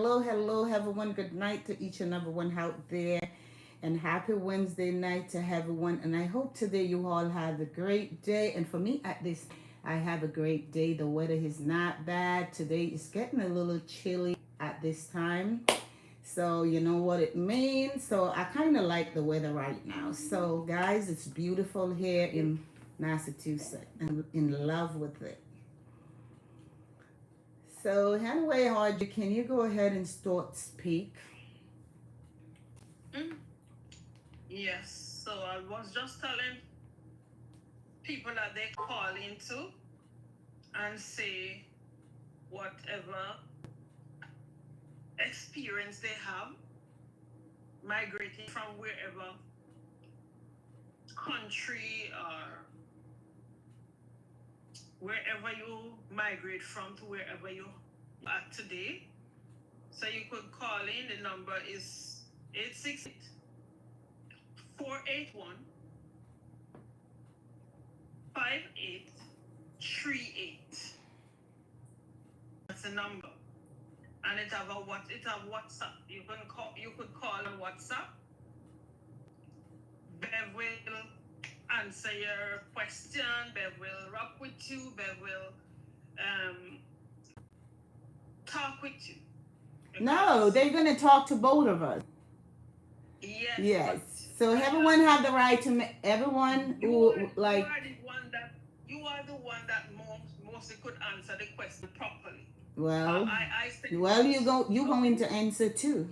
Hello, everyone. Good night to each and everyone out there. And happy Wednesday night to everyone. And I hope today you all have a great day. And for me, at this, I have a great day. The weather is not bad. Today it's getting a little chilly at this time. So, you know what it means. So, I kind of like the weather right now. So, guys, it's beautiful here in Massachusetts. I'm in love with it. So, anyway, Audrey, can you go ahead and start speak? Mm, yes. So I was just telling people that they call into and say whatever experience they have migrating from wherever country or wherever you migrate from to wherever you are today. So you could call in. The number is 868-481-5838. That's the number. And it have WhatsApp. You could call on WhatsApp. Bev will answer your question. Bev will rock with you. Bev will um, talk with you. No, they're going to talk to both of us. Yes, Yes. but So everyone have the right to everyone who you like are the one that mostly could answer the question properly. well I said well you so. going to answer too.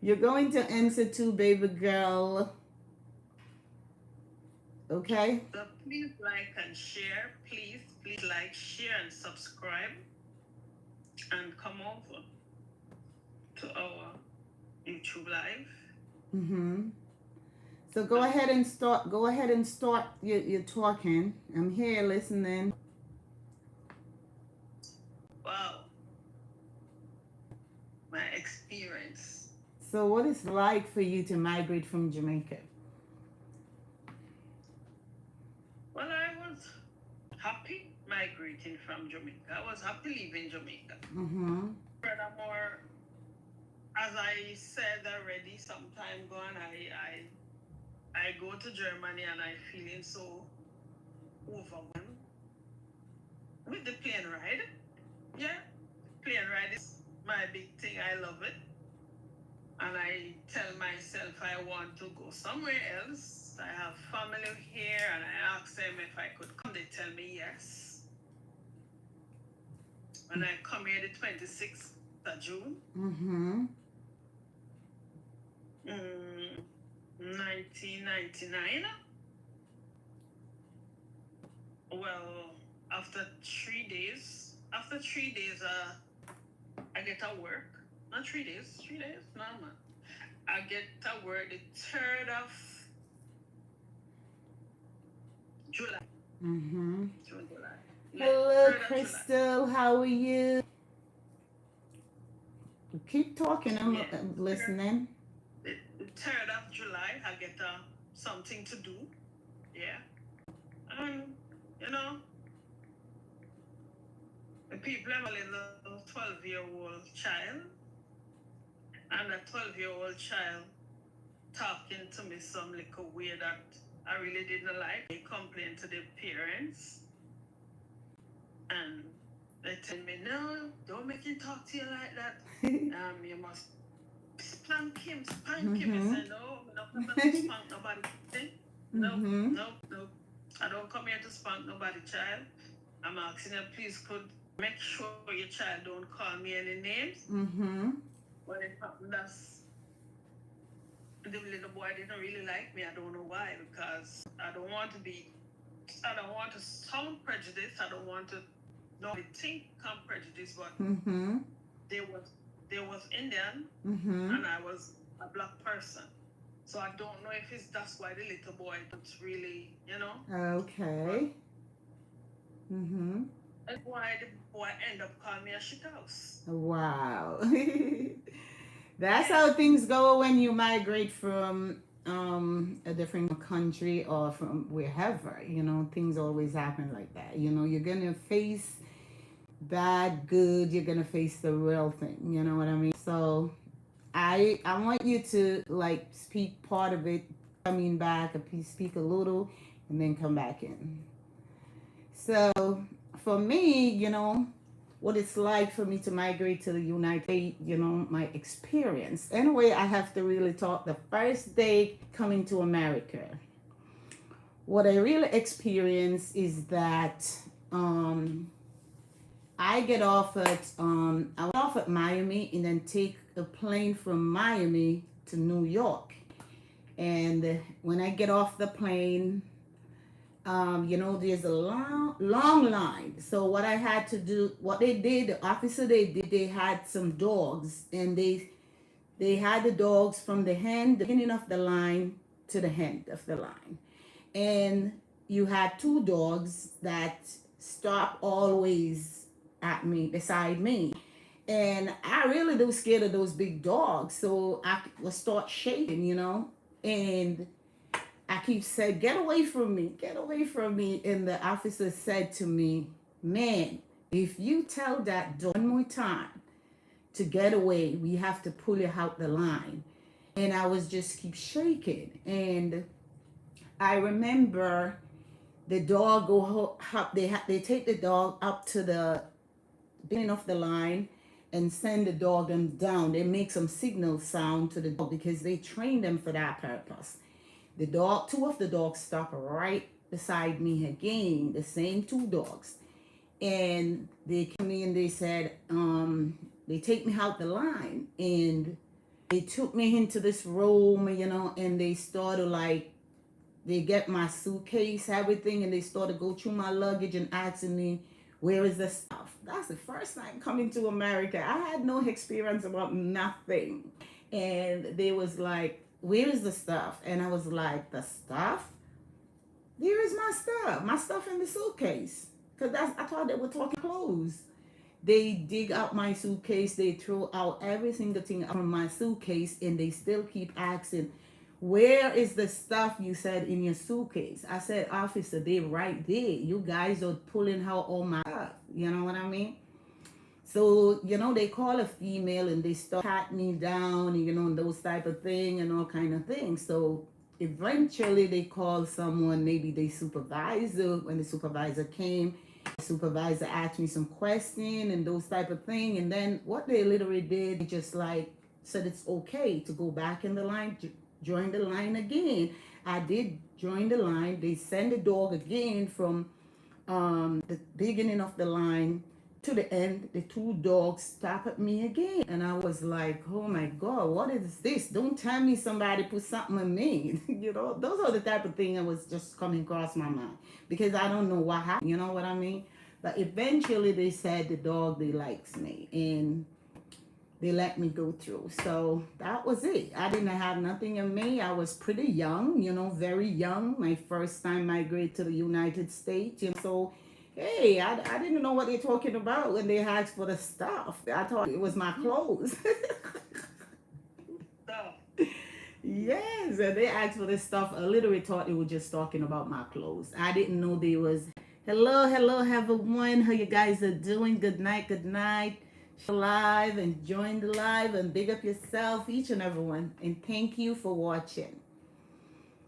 You're going to answer too, baby girl. Okay? So please like and share. Please like, share, and subscribe, and come over to our YouTube live. Mhm. So go ahead and start your talking. I'm here listening. Wow, my experience. So what is it like for you to migrate from Jamaica? Well, I was happy migrating from Jamaica. I was happy leaving Jamaica. Mhm. Furthermore, as I said already some time ago, and I go to Germany and I feeling so overwhelmed with the plane ride. Yeah, plane ride is my big thing. I love it. And I tell myself I want to go somewhere else. I have family here, and I ask them if I could come. They tell me yes. When I come here the 26th of June, Mhm. 1999. Well, after 3 days, I get a work. Not 3 days, 3 days, no man. I get a work the 3rd of July. Mhm. June, July. Yeah, Hello, 3rd of July. Crystal. How are you? Keep talking. I'm Yeah, listening. the 3rd of July, I get something to do. Yeah, and you know, the people have a little 12-year-old child, and that 12-year-old child talking to me some little way that I really didn't like. They complained to the parents, and they tell me, no, don't make him talk to you like that. You must spank him, spank him. He said, no, I'm not coming to spank nobody. No, Mhm. no, no. I don't come here to spank nobody, child. I'm asking you, please could make sure your child don't call me any names. Mhm. But it happened that's the little boy didn't really like me. I don't know why, because I don't want to sound prejudiced. I don't want to nobody think I'm prejudiced, but Mhm. they was Indian Mhm. and I was a black person. So I don't know if it's that's why the little boy don't really. But Okay. Mhm. that's why the boy end up calling me a shit house. Wow. That's Yeah. how things go when you migrate from a different country or from wherever. Things always happen like that. You're gonna face bad, good, you're gonna face the real thing. You know what I mean? So I want you to like speak part of it, coming back, speak a little, and then come back in. So for me, what it's like for me to migrate to the United States, my experience. Anyway, I have to really talk the first day coming to America. What I really experienced is that I get off at I was off at Miami and then take a plane from Miami to New York. And when I get off the plane, there's a long, long line. So what I had to do, what they did, the officer they did, they had some dogs, and they had the dogs from the beginning of the line to the end of the line, and you had two dogs that stop always at me, beside me. And I really do scared of those big dogs. So I would start shaking, and I keep saying, get away from me, get away from me. And the officer said to me, man, if you tell that dog one more time to get away, we have to pull you out the line. And I was just keep shaking. And I remember the dog go up, they take the dog up to the beginning of the line and send the dog them down. They make some signal sound to the dog because they train them for that purpose. Two of the dogs stop right beside me again, the same two dogs. And they came in and they said, they take me out the line, and they took me into this room, and they started like, they get my suitcase, everything, and they started to go through my luggage and asking me, where is the stuff? That's the first time coming to America. I had no experience about nothing. And they was like, where is the stuff? And I was like, the stuff? There is my stuff. My stuff in the suitcase. Because I thought they were talking clothes. They dig out my suitcase. They throw out every single thing from my suitcase. And they still keep asking, where is the stuff you said in your suitcase? I said, officer, they right there. You guys are pulling out all my stuff. You know what I mean? So, they call a female and they start patting me down, and those type of thing and all kind of things. So eventually they call someone, maybe the supervisor. When the supervisor came, the supervisor asked me some question and those type of thing. And then what they literally did, they just like said it's okay to go back in the line, join the line again. I did join the line. They send the dog again from the beginning of the line to the end. The two dogs stop at me again, and I was like, oh my god, what is this? Don't tell me somebody put something on me. Those are the type of thing that was just coming across my mind, because I don't know what happened. You know what I mean? But eventually they said the dog, they likes me, and they let me go through. So that was it. I didn't have nothing in me. I was pretty young, very young. My first time migrate to the United States. So, hey, I didn't know what they're talking about when they asked for the stuff. I thought it was my clothes. Yes, and they asked for this stuff. I literally thought they were just talking about my clothes. I didn't know they was, hello, everyone. How you guys are doing? Good night, good night. Live and join the live and big up yourself, each and everyone, and thank you for watching.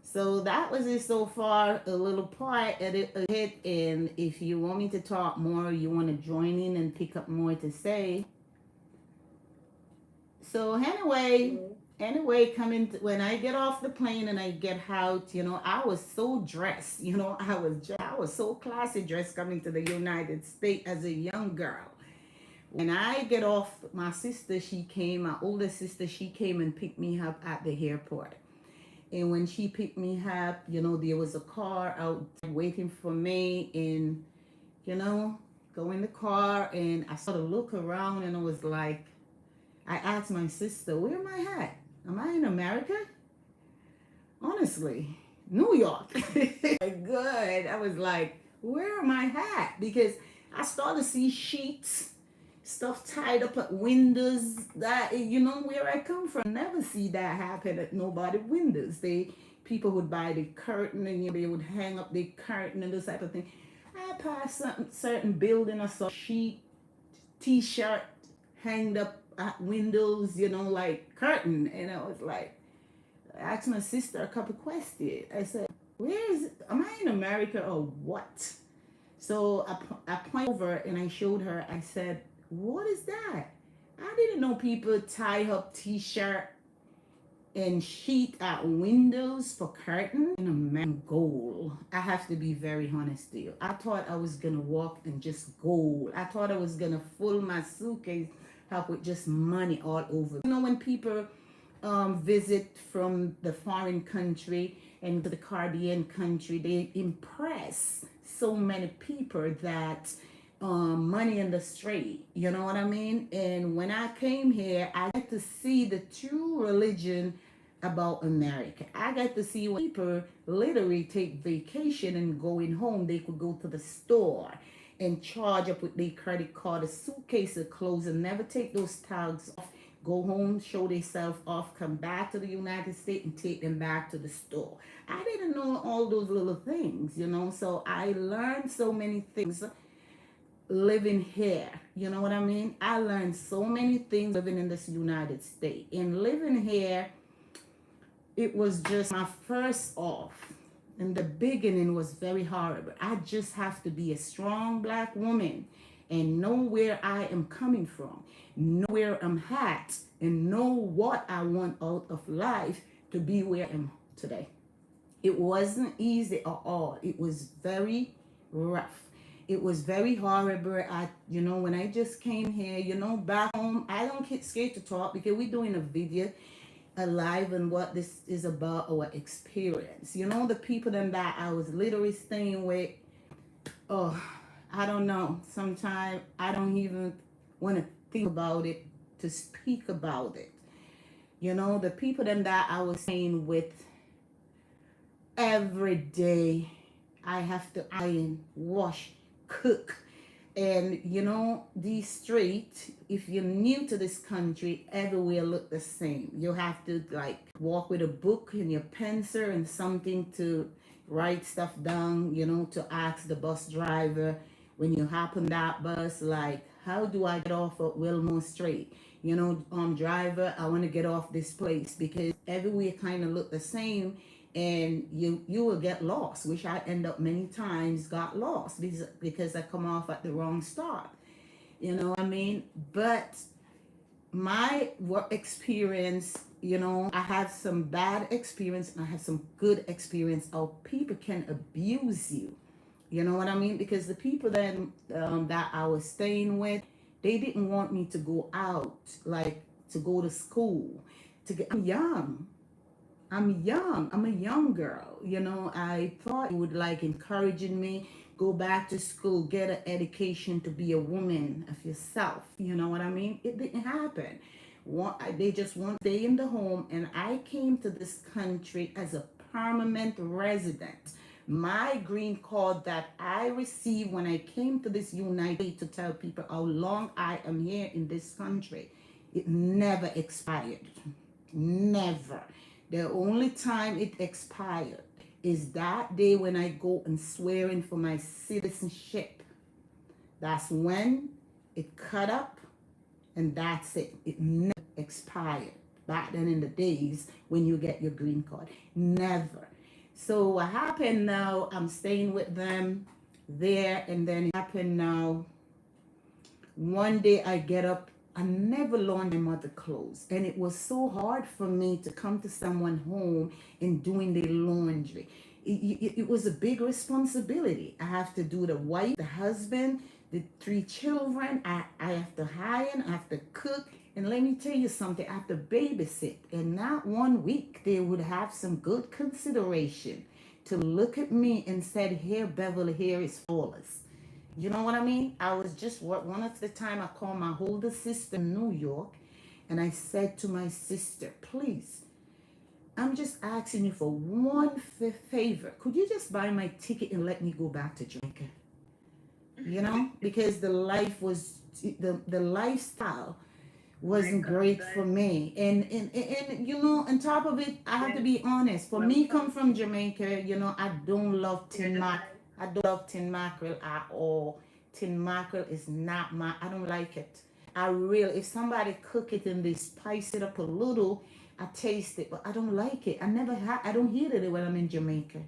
So that was it so far, a little part of it, and if you want me to talk more, you want to join in and pick up more to say. So anyway, when I get off the plane and I get out, I was so dressed, I was so classy dressed coming to the United States as a young girl. When I get off, my older sister, she came and picked me up at the airport. And when she picked me up, there was a car out waiting for me, and, go in the car, and I sort of look around, and I was like, I asked my sister, where am I at? Am I in America? Honestly, New York. Good. I was like, where am I at? Because I started to see sheets, stuff tied up at windows, that where I come from, never see that happen at nobody windows. People would buy the curtain, and they would hang up the curtain and this type of thing. I passed certain building, I saw sheet t-shirt hanged up at windows, like curtain. And I was like, I asked my sister a couple questions. I said, where is it? Am I in America or what? So I pointed over and I showed her. I said, what is that? I didn't know people tie up t-shirt and sheet at windows for curtain in a man goal. I have to be very honest to you. I thought I was gonna walk and just goal. I thought I was gonna fill my suitcase up with just money all over. When people visit from the foreign country and to the Caribbean country, they impress so many people that money in the street, you know what I mean? And when I came here, I got to see the true religion about America. I got to see when people literally take vacation and going home, they could go to the store and charge up with their credit card a suitcase of clothes and never take those tags off, go home, show themselves off, come back to the United States and take them back to the store. I didn't know all those little things, so I learned so many things living here. You know what I mean? I learned so many things living in this United States. And living here, it was just my first off. In the beginning was very horrible. I just have to be a strong black woman and know where I am coming from, know where I'm at, and know what I want out of life to be where I am today. It wasn't easy at all. It was very rough. It was very horrible. When I just came here, back home, I don't get scared to talk because we're doing a video alive and what this is about our experience. The people that I was literally staying with, oh, I don't know. Sometimes I don't even want to think about it, to speak about it. The people that I was staying with every day, I have to iron, wash, cook. And these streets, if you're new to this country, everywhere look the same. You have to walk with a book and your pencil and something to write stuff down, to ask the bus driver when you hop on that bus, how do I get off at Wilmore Street? Driver, I want to get off this place, because everywhere kind of look the same. And you will get lost, which I end up many times got lost because I come off at the wrong start. You know what I mean? But my work experience, I have some bad experience and I have some good experience how people can abuse you. You know what I mean? Because the people that I was staying with, they didn't want me to go out, to go to school. I'm young. I'm a young girl. I thought you would encouraging me, go back to school, get an education to be a woman of yourself. You know what I mean? It didn't happen. They just want to stay in the home. And I came to this country as a permanent resident. My green card that I received when I came to this United States, to tell people how long I am here in this country, it never expired. Never. The only time it expired is that day when I go and swear in for my citizenship. That's when it cut up, and that's it. It never expired. Back then in the days when you get your green card. Never. So what happened now, I'm staying with them there, and then it happened now. One day I get up, I never laundered my mother clothes, and it was so hard for me to come to someone home and doing their laundry. It was a big responsibility. I have to do the wife, the husband, the 3 children. I have to iron, I have to cook, and let me tell you something, I have to babysit. And not 1 week they would have some good consideration to look at me and said, "Here, Beverly, here is flawless." You know what I mean? I was just, one of the time I called my older sister in New York, and I said to my sister, "Please, I'm just asking you for one favor. Could you just buy my ticket and let me go back to Jamaica?" Because the life was, the lifestyle wasn't great for me. And on top of it, I have to be honest. For me, come from Jamaica, I don't love tin mackerel. I don't love tin mackerel at all. tin mackerel is not I don't like it. If somebody cook it and they spice it up a little, I taste it, but I don't like it. I don't eat it when I'm in Jamaica.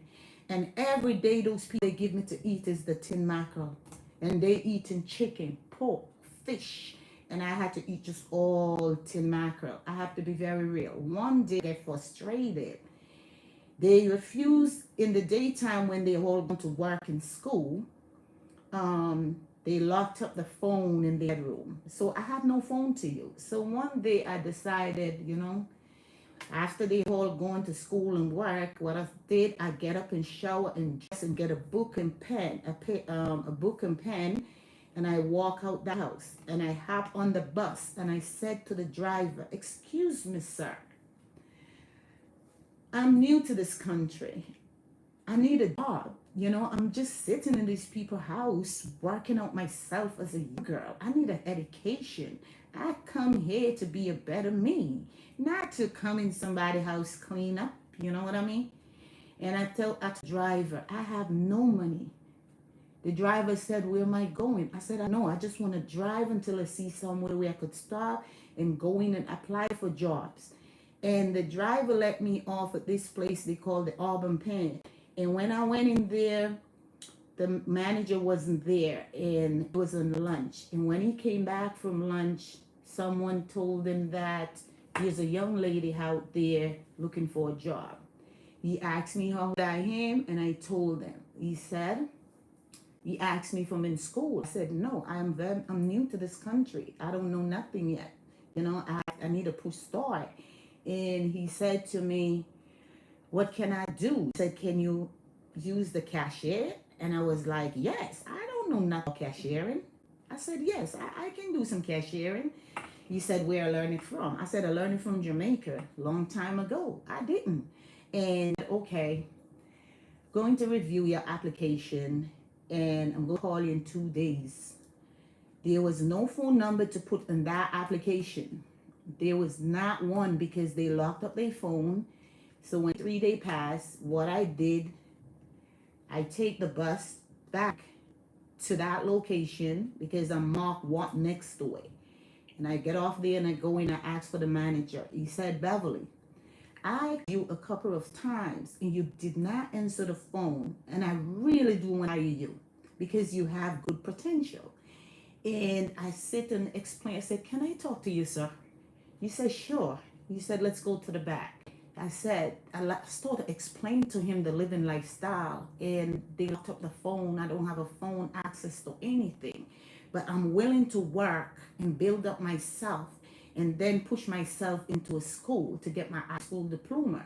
And every day those people they give me to eat is the tin mackerel. And they eating chicken, pork, fish. And I had to eat just all tin mackerel. I have to be very real. One day I get frustrated. They refuse in the daytime when they all go to work and school. They locked up the phone in their bedroom. So I have no phone to use. So one day I decided, after they all going to school and work, what I did, I get up and shower and dress and get a book and pen, a book and pen, and I walk out the house and I hop on the bus and I said to the driver, "Excuse me, sir, I'm new to this country. I need a job. I'm just sitting in these people's house working out myself as a young girl. I need an education. I come here to be a better me, not to come in somebody's house clean up. You know what I mean?" And I tell the driver, "I have no money." The driver said, "Where am I going?" I said, "I know. I just want to drive until I see somewhere where I could stop and go in and apply for jobs." And the driver let me off at this place they call the Auburn Pen. And when I went in there, the manager wasn't there and it was on lunch. And when he came back from lunch, someone told him that there's a young lady out there looking for a job. He asked me how old I am, and I told him. He asked me if I'm in school. I said, "No, I'm new to this country. I don't know nothing yet. I need a push start." And he said to me, "What can I do?" He said, "Can you use the cashier?" And I was like, "Yes, I don't know nothing about cashiering." I said, "Yes, I can do some cashiering." He said, "Where I learned it from?" I said, "I learned it from Jamaica long time ago." I didn't. And okay, going to review your application and I'm going to call you in 2 days. There was no phone number to put in that application. There was not one because they locked up their phone. So when 3 days passed, what I did, I take the bus back to that location because I'm marked what next to it. And I get off there and I go in and ask for the manager. He said, "Beverly, I asked you a couple of times and you did not answer the phone. And I really do want to hire you because you have good potential." And I sit and explain. I said, "Can I talk to you, sir?" He said, "Sure." He said, "Let's go to the back." I started explaining to him the living lifestyle, and they locked up the phone. I don't have a phone access to anything, but I'm willing to work and build up myself and then push myself into a school to get my high school diploma.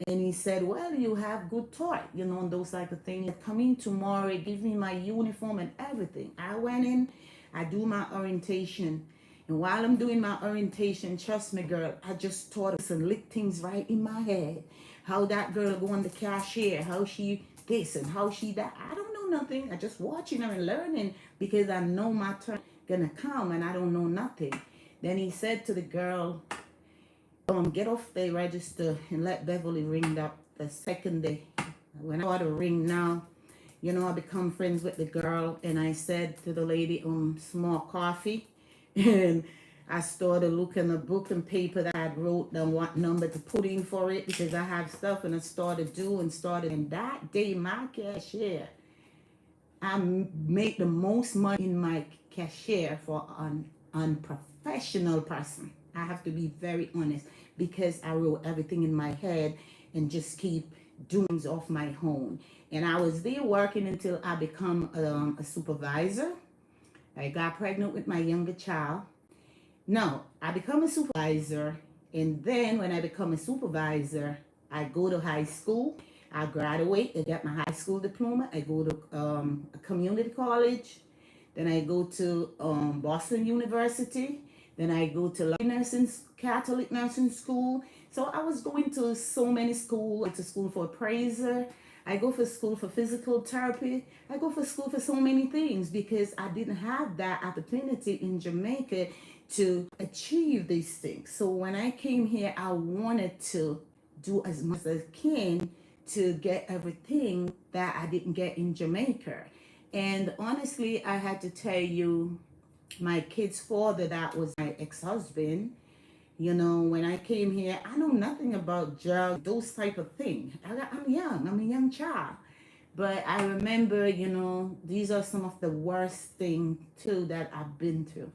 And he said, "Well, you have good thought, and those type of things. Come in tomorrow, give me my uniform and everything." I went in, I do my orientation. And while I'm doing my orientation, trust me, girl, I just thought of some lit things right in my head. How that girl go on the cashier, how she this and how she that. I don't know nothing. I just watching her and learning because I know my turn gonna come and I don't know nothing. Then he said to the girl, "Get off the register and let Beverly ring up the second day." When I got a ring now, I become friends with the girl, and I said to the lady, "Small coffee." And I started looking at a book and paper that I wrote down what number to put in for it because I have stuff, and I started. And that day, my cashier, I made the most money in my cashier for an unprofessional person. I have to be very honest because I wrote everything in my head and just keep doing things off my own. And I was there working until I become a supervisor. I got pregnant with my younger child. No, I become a supervisor. And then when I become a supervisor, I go to high school. I graduate. I get my high school diploma. I go to a community college. Then I go to Boston University. Then I go to Catholic nursing school. So I was going to so many schools. I went to school for appraiser. I go for school for physical therapy. I go for school for so many things because I didn't have that opportunity in Jamaica to achieve these things. So when I came here, I wanted to do as much as I can to get everything that I didn't get in Jamaica. And honestly, I had to tell you, my kid's father, that was my ex-husband. You know, when I came here, I know nothing about drugs, those type of things. I'm young. I'm a young child. But I remember, you know, these are some of the worst things too that I've been through.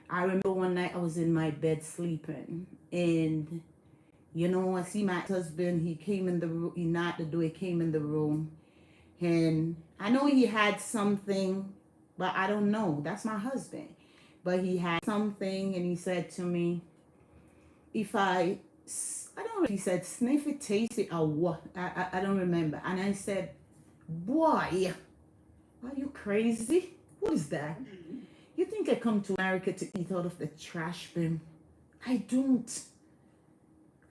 I remember one night I was in my bed sleeping, and you know, I see my husband. He came in the room. He knocked the door. He came in the room, and I know he had something, but I don't know. That's my husband. But he had something, and he said to me, if I don't know if he said sniff it, taste it, or what. I don't remember. And I said, boy, are you crazy? What is that? You think I come to America to eat out of the trash bin? I don't.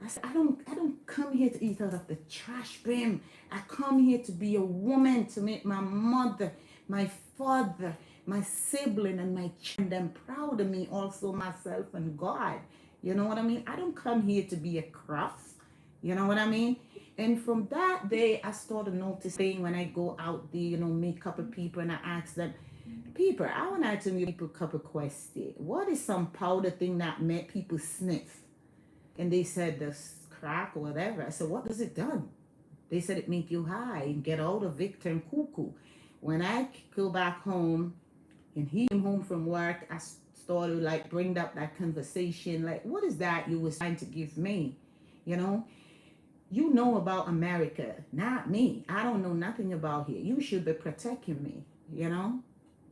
I said, I don't come here to eat out of the trash bin. I come here to be a woman, to make my mother, my father, my sibling, and my children proud of me, also myself and God. You know what I mean? I don't come here to be a cross. You know what I mean? And from that day, I started noticing when I go out there, you know, meet a couple people, and I ask them, people, I want to ask them people a couple questions. What is some powder thing that make people sniff? And they said this crack or whatever. I said, what does it done? They said it make you high and get out of it, turn cuckoo. When I go back home and he came home from work, I started like bring up that conversation. Like, what is that you was trying to give me? You know, you know about America, not me. I don't know nothing about here. You should be protecting me, you know?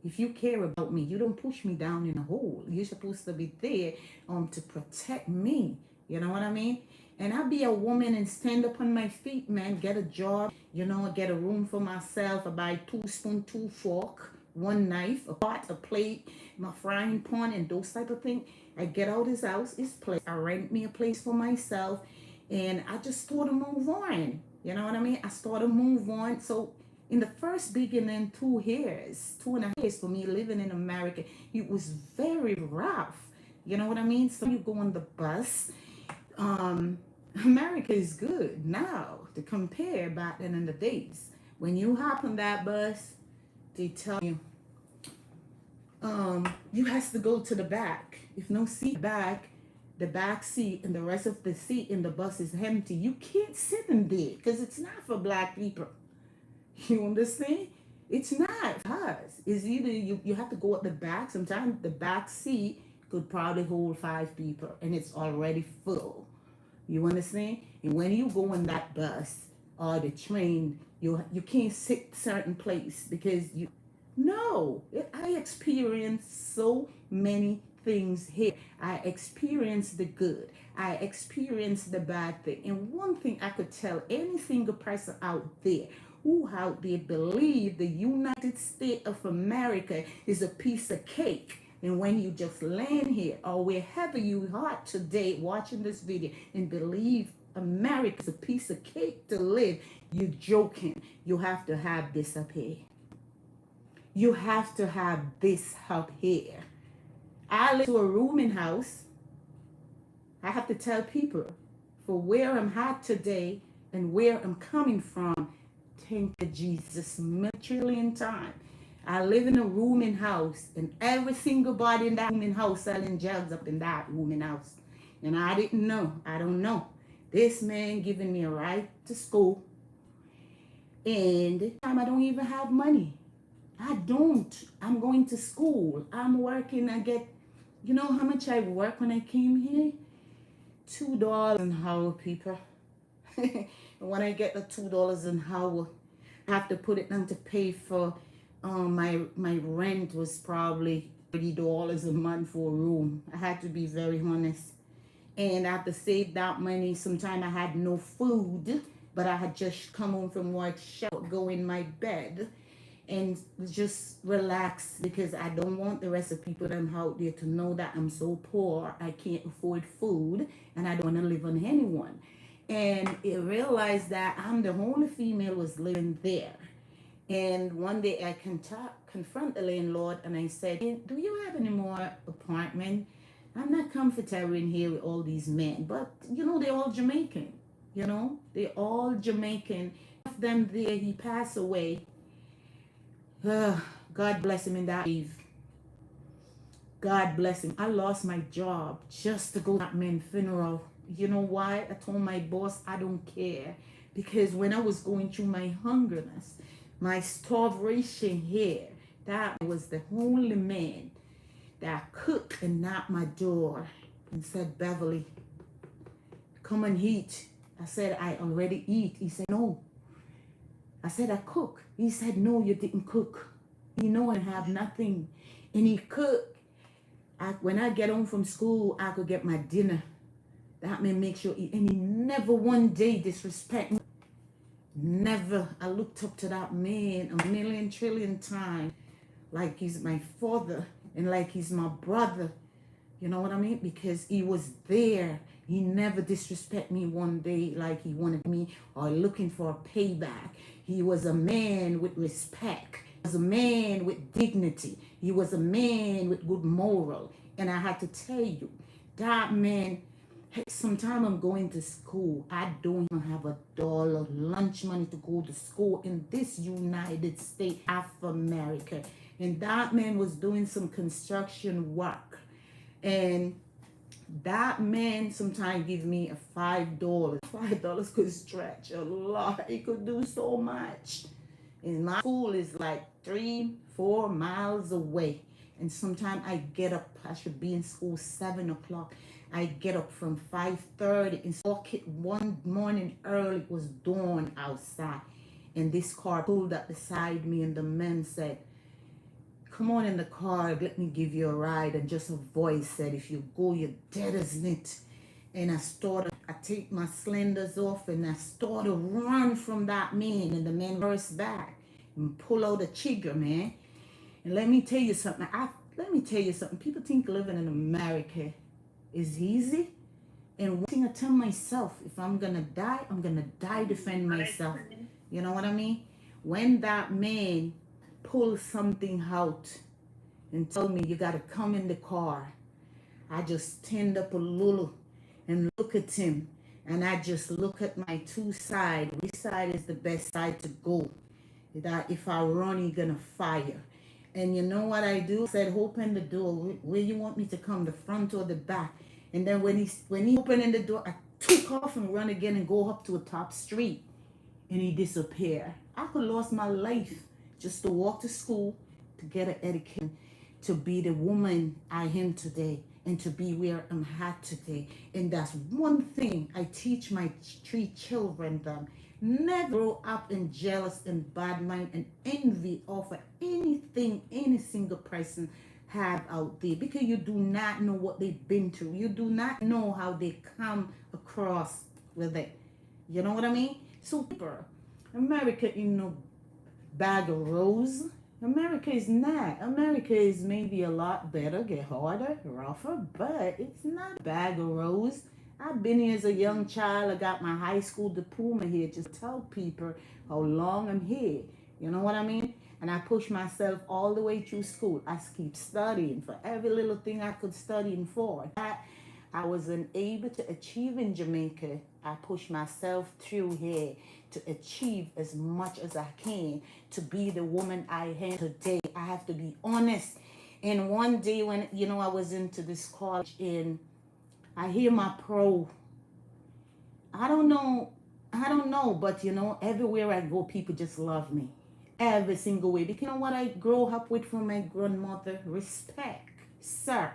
If you care about me, you don't push me down in a hole. You're supposed to be there to protect me. You know what I mean? And I'll be a woman and stand up on my feet, man, get a job, you know, get a room for myself. I buy 2 spoon, 2 fork, 1 knife, a pot, a plate, my frying pan, and those type of things. I get out his house, his place. I rent me a place for myself, and I just sort of move on. You know what I mean? I sort of move on. So in the first beginning 2 years, 2.5 years for me living in America, it was very rough. You know what I mean? So you go on the bus. Um, America is good now to compare back then in the days. When you hop on that bus, they tell you, you has to go to the back. If no seat back, the back seat and the rest of the seat in the bus is empty. You can't sit in there because it's not for black people. You understand? It's not us. It's either you have to go at the back. Sometimes the back seat could probably hold 5 people and it's already full. You understand? And when you go on that bus or the train, you can't sit certain place because you no. I experienced so many things here. I experienced the good. I experienced the bad thing. And one thing I could tell any single person out there who out there believe the United States of America is a piece of cake. And when you just land here or wherever you are today watching this video and believe America is a piece of cake to live, you're joking. You have to have this up here. You have to have this up here. I live in a rooming house. I have to tell people for where I'm at today and where I'm coming from. Thank you, Jesus, a trillion times. I live in a rooming house, and every single body in that rooming house selling drugs up in that rooming house. And I didn't know. I don't know. This man giving me a ride to school, and this time I don't even have money. I don't. I'm going to school. I'm working. I get, you know how much I work when I came here? $2 an hour, people. And when I get the $2 an hour, I have to put it down to pay for my rent was probably $30 a month for a room. I had to be very honest. And I had to save that money. Sometimes I had no food, but I had just come home from work, shower, go in my bed, and just relax because I don't want the rest of people that I'm out there to know that I'm so poor, I can't afford food, and I don't want to live on anyone. And I realized that I'm the only female was living there. And one day I confront the landlord and I said, do you have any more apartment? I'm not comfortable in here with all these men. But, you know, they're all Jamaican. You know, they're all Jamaican. Of them there, he passed away. God bless him in that eve. God bless him. I lost my job just to go to that man's funeral. You know why? I told my boss I don't care. Because when I was going through my hungerness, my starvation here, that was the only man that cooked and knocked my door and said, Beverly, come and eat. I said, I already eat. He said, no. I said, I cook. He said, no, you didn't cook. You know I have nothing. And he cooked. When I get home from school, I could get my dinner. That man make sure he, and he never one day disrespect me. Never. I looked up to that man a million trillion times. Like he's my father and like he's my brother. You know what I mean? Because he was there. He never disrespect me one day like he wanted me or looking for a payback. He was a man with respect. He was a man with dignity. He was a man with good moral. And I had to tell you, that man, sometimes I'm going to school. I don't even have $1 lunch money to go to school in this United States of America. And that man was doing some construction work. And that man sometimes give me a $5. $5 could stretch a lot. It could do so much. And my school is like 3-4 miles away. And sometimes I get up, I should be in school 7 o'clock. I get up from 5:30 and walk it one morning early. It was dawn outside. And this car pulled up beside me and the man said, come on in the car, let me give you a ride. And just a voice said, if you go, you're dead as it. And I take my slenders off and I started to run from that man. And the man burst back and pull out a trigger, man. And let me tell you something. People think living in America is easy. And one thing I tell myself, if I'm going to die, I'm going to die defend myself. You know what I mean? When that man pull something out and tell me you gotta come in the car, I just stand up a little and look at him, and I just look at my two sides. Which side is the best side to go? That if I run, he gonna fire. And you know what I do? I said, open the door. Where you want me to come, the front or the back? And then when he opened in the door, I took off and run again and go up to a top street, and he disappeared. I could lost my life just to walk to school, to get an education, to be the woman I am today, and to be where I'm at today. And that's one thing I teach my 3 children them. Never grow up in jealous and bad mind and envy over anything any single person have out there, because you do not know what they've been through. You do not know how they come across with it. You know what I mean? So America, bag of rose. America is not. America is maybe a lot better, get harder, rougher, but it's not a bag of rose. I've been here as a young child. I got my high school diploma here. Just tell people how long I'm here. You know what I mean? And I push myself all the way through school. I keep studying for every little thing I could study for. That I wasn't able to achieve in Jamaica. I push myself through here to achieve as much as I can to be the woman I am today. I have to be honest. And one day when, I was into this college and I hear my pro. I don't know, but everywhere I go, people just love me. Every single way. Because you know what I grew up with from my grandmother? Respect. Sir,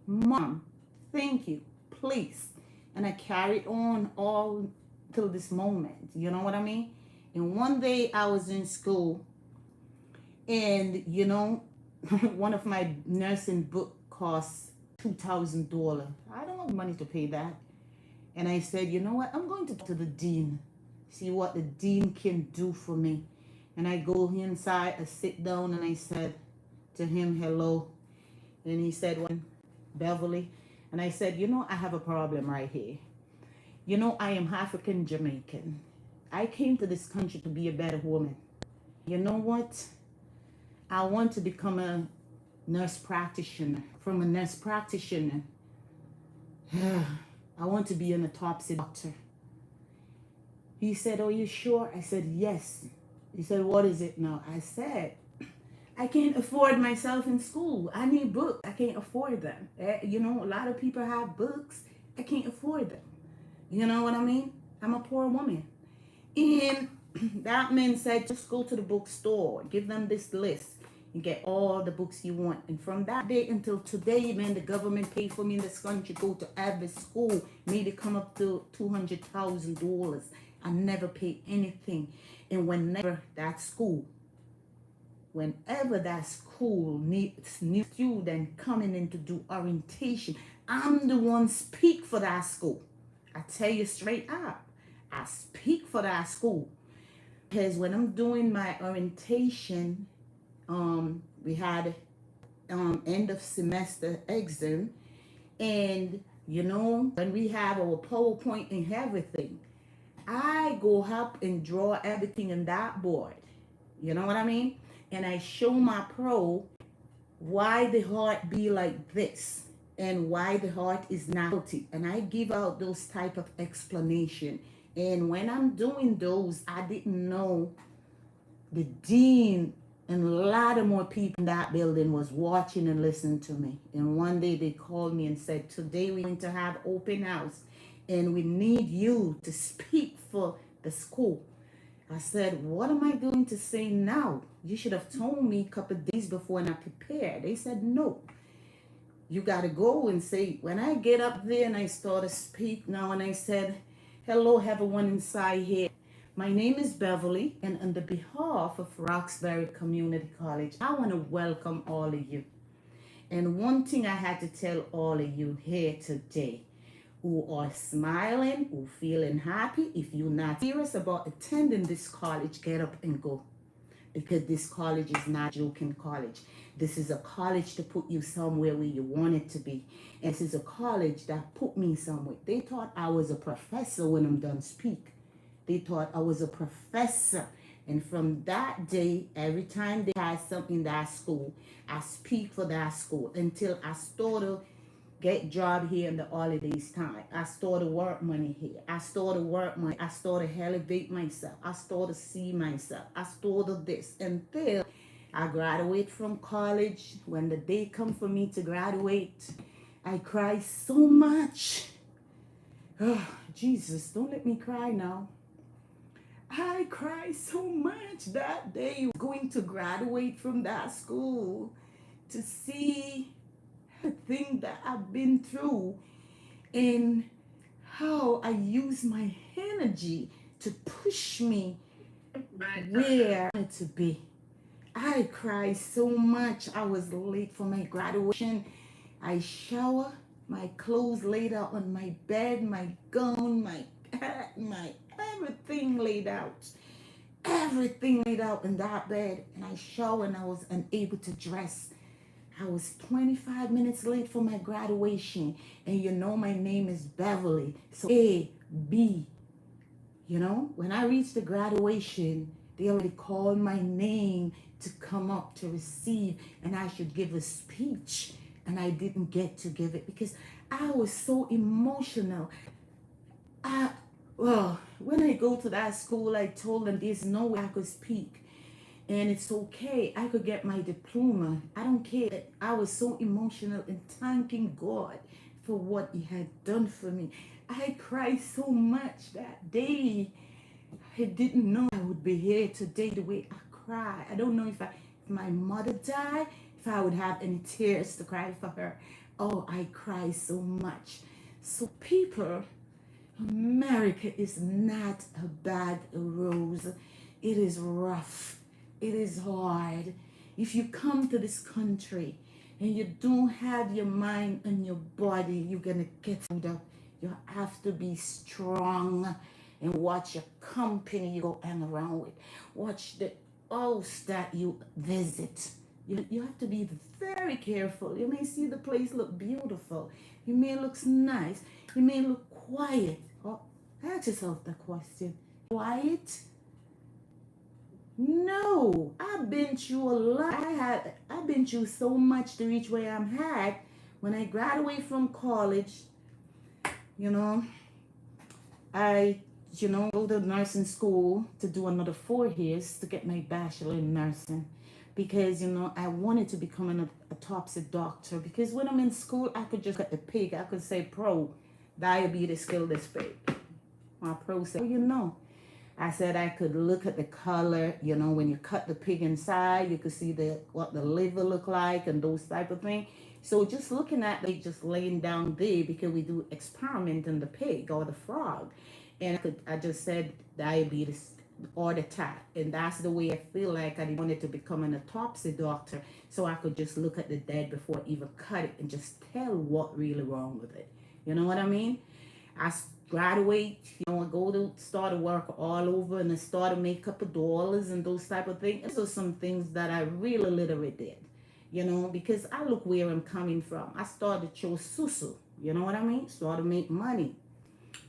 mom, thank you, please. And I carried on all till this moment. You know what I mean? And one day I was in school and, one of my nursing book costs $2,000. I don't have money to pay that. And I said, you know what? I'm going to talk to the dean. See what the dean can do for me. And I go inside, I sit down and I said to him, hello. And he said, well, Beverly. And I said, I have a problem right here. I am African Jamaican. I came to this country to be a better woman. You know what? I want to become a nurse practitioner. From a nurse practitioner, I want to be an autopsy doctor. He said, are you sure? I said, yes. He said, what is it now? I said, I can't afford myself in school. I need books. I can't afford them. A lot of people have books. I can't afford them. You know what I mean? I'm a poor woman. And that man said, just go to the bookstore, give them this list, and get all the books you want. And from that day until today, man, the government paid for me in this country, go to every school, made it come up to $200,000. I never paid anything. And whenever that school needs new student coming in to do orientation, I'm the one speak for that school. I tell you straight up, I speak for that school. Because when I'm doing my orientation, we had end of semester exam, and when we have our PowerPoint and everything, I go up and draw everything in that board. You know what I mean? And I show my pro why the heart be like this and why the heart is not healthy. And I give out those type of explanation. And when I'm doing those, I didn't know the dean and a lot of more people in that building was watching and listening to me. And one day they called me and said, today we're going to have open house and we need you to speak for the school. I said, what am I going to say now? You should have told me a couple of days before and I prepared. They said, no, you got to go and say, when I get up there and I start to speak now, and I said, hello, everyone inside here. My name is Beverly, and on the behalf of Roxbury Community College, I want to welcome all of you. And one thing I had to tell all of you here today, who are smiling, who feeling happy, if you're not serious about attending this college, get up and go. Because this college is not joking college. This is a college to put you somewhere where you want it to be. And this is a college that put me somewhere. They thought I was a professor when I'm done speak. They thought I was a professor. And from that day, every time they had something in that school, I speak for that school until I started get job here in the holidays time. I started work money here. I started work money. I started elevate myself. I started see myself. I started this until I graduate from college. When the day come for me to graduate, I cry so much. Oh, Jesus, don't let me cry now. I cried so much that day going to graduate from that school to see the thing that I've been through and how I use my energy to push me where I wanted to be. I cried so much. I was late for my graduation. I shower, my clothes laid out on my bed, my gown, my hat, my everything laid out. Everything laid out in that bed. And I showered and I was unable to dress. I was 25 minutes late for my graduation. And my name is Beverly. So A, B. When I reached the graduation, they already called my name to come up to receive. And I should give a speech. And I didn't get to give it because I was so emotional. When I go to that school, I told them there's no way I could speak. And it's okay. I could get my diploma. I don't care. I was so emotional and thanking God for what He had done for me. I cried so much that day. I didn't know I would be here today the way I cry. I don't know if my mother died, if I would have any tears to cry for her. Oh, I cry so much. So people, America is not a bag of roses. It is rough. It is hard. If you come to this country and you don't have your mind and your body, you're going to get screwed up. You have to be strong and watch your company you go hang around with. Watch the house that you visit. You have to be very careful. You may see the place look beautiful. You may look nice. You may look quiet. Oh, ask yourself the question. Quiet? No, I've been through a lot. I've been through so much to reach where I'm at. When I graduate from college, I go to nursing school to do another 4 years to get my bachelor in nursing. because I wanted to become an autopsy doctor, because when I'm in school I could just cut the pig. I could say, pro diabetes killed this pig. My pro said, I said I could look at the color, when you cut the pig inside, you could see what the liver look like and those type of things. So just looking at they just laying down there, because we do experiment in the pig or the frog, and I just said diabetes or the attack, and that's the way I feel like I wanted to become an autopsy doctor, so I could just look at the dead before I even cut it and just tell what really wrong with it. You know what I mean? I graduate, I go to start to work all over, and I start to make up dollars and those type of things. Those are some things that I really literally did, because I look where I'm coming from. I started to show susu, you know what I mean? Started to make money.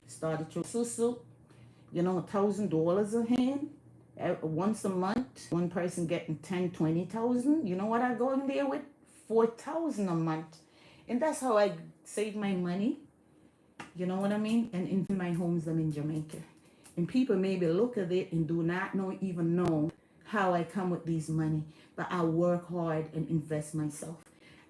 Started to susu, $1,000 a hand. Once a month, one person getting 10, 20,000. You know what I go in there with? 4,000 a month. And that's how I save my money. You know what I mean? And in my homes, I'm in Jamaica. And people maybe look at it and do not even know how I come with these money. But I work hard and invest myself.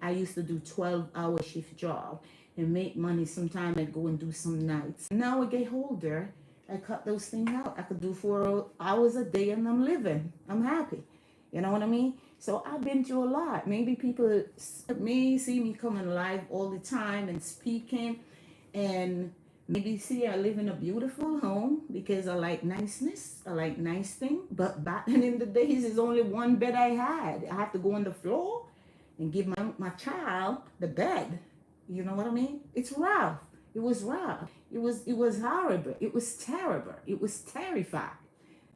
I used to do 12-hour shift job and make money. Sometimes I go and do some nights. Now I get older, I cut those things out. I could do 4 hours a day and I'm living. I'm happy. You know what I mean? So I've been through a lot. Maybe people may see me coming live all the time and speaking, and maybe see I live in a beautiful home because I like niceness. I like nice things. But back in the days, it's only one bed I had. I have to go on the floor and give my child the bed. You know what I mean? It's rough. It was rough. It was horrible. It was terrible. It was terrifying.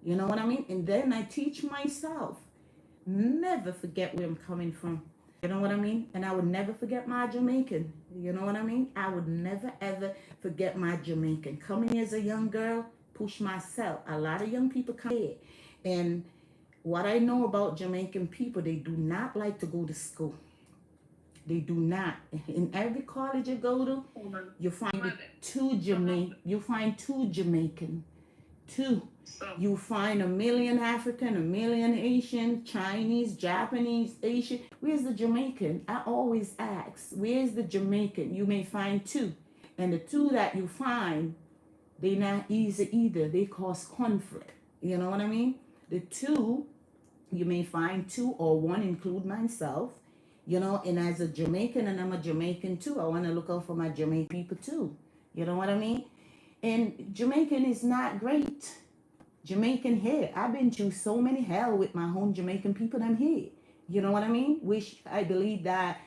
You know what I mean? And then I teach myself, never forget where I'm coming from. You know what I mean? And I would never forget my Jamaican. You know what I mean? I would never ever forget my Jamaican. Coming as a young girl, push myself. A lot of young people come here. And what I know about Jamaican people, they do not like to go to school. They do not. In every college you go to, you find two Jamaican. Two. You find 1 million African, 1 million Asian, Chinese, Japanese, Asian. Where's the Jamaican? I always ask, where's the Jamaican? You may find two. And the two that you find, they're not easy either. They cause conflict. You know what I mean? The two, you may find two or one, include myself. And as a Jamaican, and I'm a Jamaican too, I want to look out for my Jamaican people too. You know what I mean? And Jamaican is not great. Jamaican here. I've been through so many hell with my own Jamaican people that I'm here. You know what I mean? I believe that,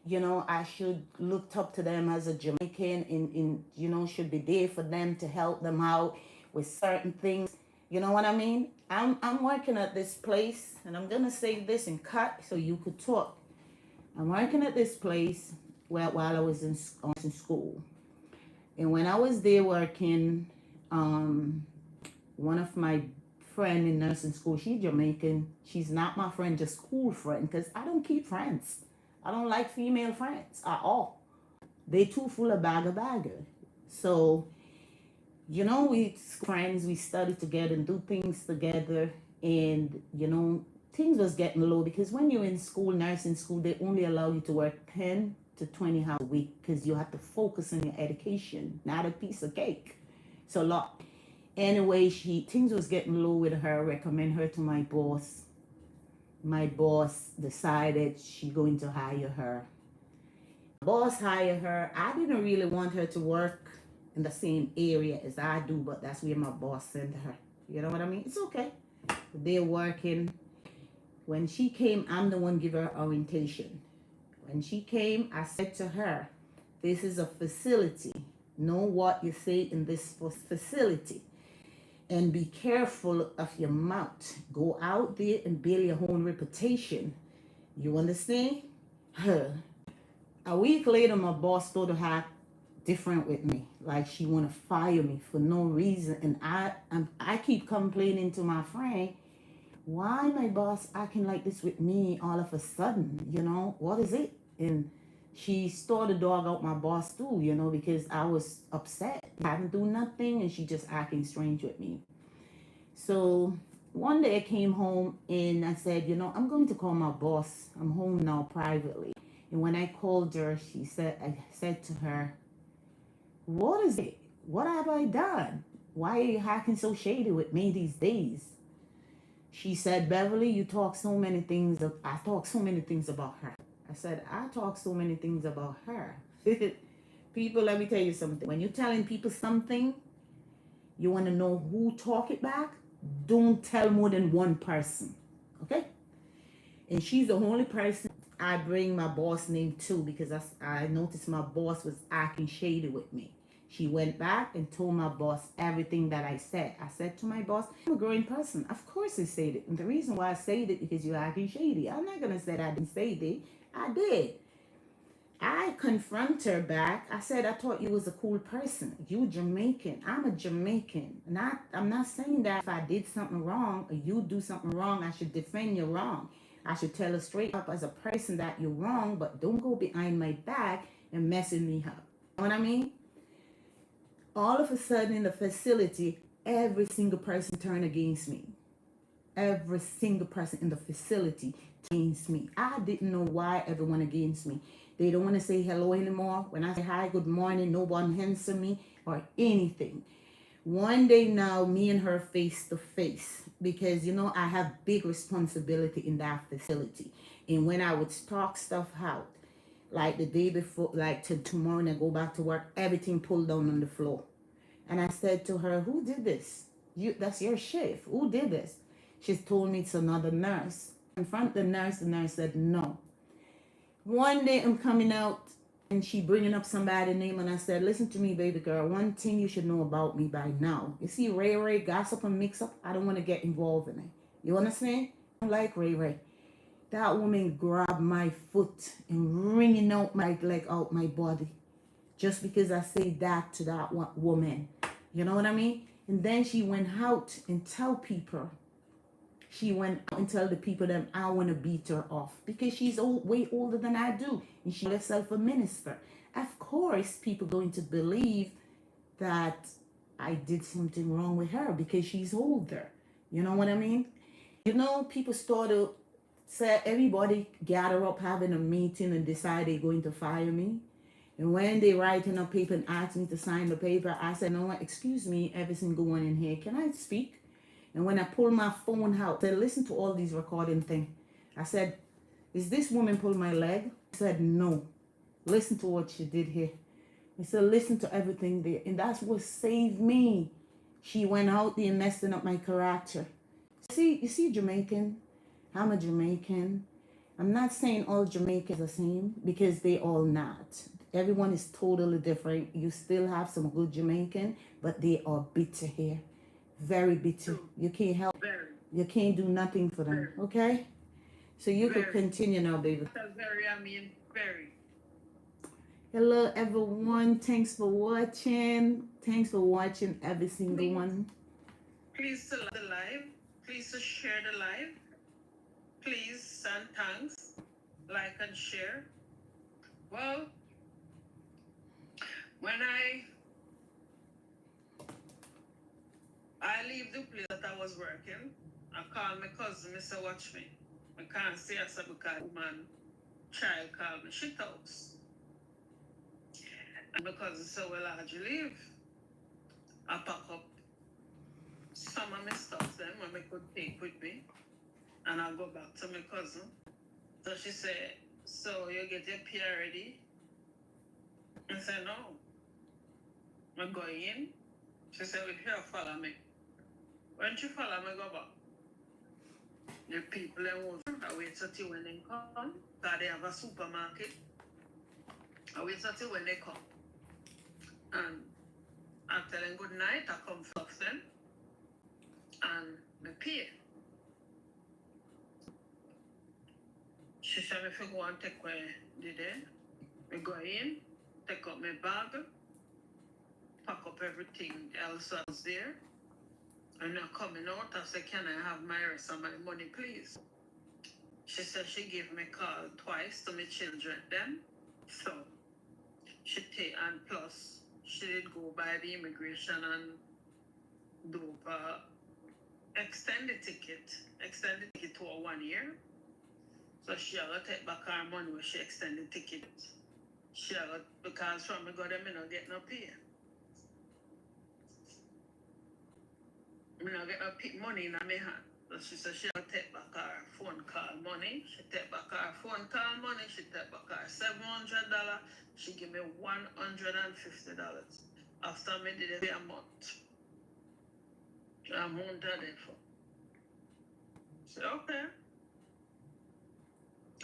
I should look up to them as a Jamaican and should be there for them to help them out with certain things. You know what I mean? I'm working at this place, and I'm going to say this and cut so you could talk. I'm working at this place while I was in school. And when I was there working, one of my friend in nursing school, she's Jamaican. She's not my friend, just school friend, because I don't keep friends. I don't like female friends at all. They too full of bagger. So, we friends, we study together and do things together. And, things was getting low, because when you're in school, nursing school, they only allow you to work 10 to 20 hours a week, because you have to focus on your education, not a piece of cake. So a lot. Anyway, things was getting low with her. Recommend her to my boss. My boss decided she going to hire her. Boss hired her. I didn't really want her to work in the same area as I do, but that's where my boss sent her. You know what I mean? It's okay. They're working. When she came, I'm the one give her orientation. When she came, I said to her, this is a facility. Know what you say in this facility. And be careful of your mouth. Go out there and build your own reputation. You understand? A week later, my boss started to act different with me. Like she want to fire me for no reason. And I keep complaining to my friend, why my boss acting like this with me all of a sudden? What is it? And she started to dog out my boss too, because I was upset. I didn't do nothing, and she just acting strange with me. So One day I came home and I said, I'm going to call my boss. I'm home now privately. And when I called her, I said to her, what is it? What have I done? Why are you acting so shady with me these days? She said, Beverly, you talk so many things. I talk so many things about her. I said, I talk so many things about her. People, let me tell you something. When you're telling people something, you want to know who talk it back, don't tell more than one person. Okay? And she's the only person I bring my boss name to because I noticed my boss was acting shady with me. She went back and told my boss everything that I said. I said to my boss, I'm a growing person. Of course I said it. And the reason why I said it because you're acting shady. I'm not going to say that I didn't say it. I did. I confront her back. I said, I thought you was a cool person. You Jamaican. I'm a Jamaican. I'm not saying that if I did something wrong or you do something wrong, I should defend you wrong. I should tell her straight up as a person that you're wrong, but don't go behind my back and messing me up. You know what I mean? All of a sudden in the facility, every single person turned against me. Every single person in the facility against me. I didn't know why everyone against me. They don't want to say hello anymore. When I say hi, good morning, no one answer me or anything. One day now, me and her face to face because I have big responsibility in that facility. And when I would talk stuff out, like the day before, like till tomorrow and I go back to work, everything pulled down on the floor. And I said to her, who did this? That's your shift. Who did this? She told me it's another nurse. In front of the nurse said no. One day I'm coming out and she bringing up somebody's name and I said, listen to me, baby girl. One thing you should know about me by now. You see Ray, gossip and mix up. I don't want to get involved in it. You understand? I don't like Ray. That woman grabbed my foot and wringing out my leg out my body. Just because I say that to that woman. You know what I mean? And then she went out and tell people. She went out and tell the people that I want to beat her off because she's way older than I do. And she herself a minister. Of course, people going to believe that I did something wrong with her because she's older. You know what I mean? People started say everybody gather up having a meeting and decide they're going to fire me. And when they writing up paper and asked me to sign the paper, I said, no, excuse me, every single one in here, can I speak? And when I pulled my phone out, I said, listen to all these recording things. I said, is this woman pull my leg? I said, no. Listen to what she did here. I said, listen to everything there. And that's what saved me. She went out there messing up my character. You see Jamaican? I'm a Jamaican. I'm not saying all Jamaicans are the same because they all not. Everyone is totally different. You still have some good Jamaican, but they are bitter here. Very bitter. You can't help. You can't do nothing for them. Okay? So you could continue now, baby. Very. Hello, everyone. Thanks for watching. Thanks for watching every single one. Please to like the live. Please to share the live. Please send thanks. Like and share. Well, when I leave the place that I was working, I called my cousin, I said, watch me. I can't say I said because man, child called me shit house. And because I said, well, how'd you leave? I pack up some of my stuff then I could take with me. And I'll go back to my cousin. So she said, so you get your pay ready? I said, no. I'm going in. She said, well, here, follow me. When she follow me, go back. The people I wait until when they come. Because they have a supermarket. I wait until when they come. And I tell them good night. I come first them. And I pay. She said, if you go and take away the day, I go in, take up my bag, pack up everything else that's there. And now coming out, I said, can I have my rest of my money, please? She said she gave me a call twice to my children then. So she take, and plus she did go by the immigration and do extend the ticket to a 1 year. So she got to take back her money when she extend the ticket. She got, because from me go them, me not get no pay. Me not get no money in my hand. So she said she got to take back her phone call money. She take back her phone call money. She take back her $700. She give me $150. After me did it for a month. I'm on that for. She said, okay.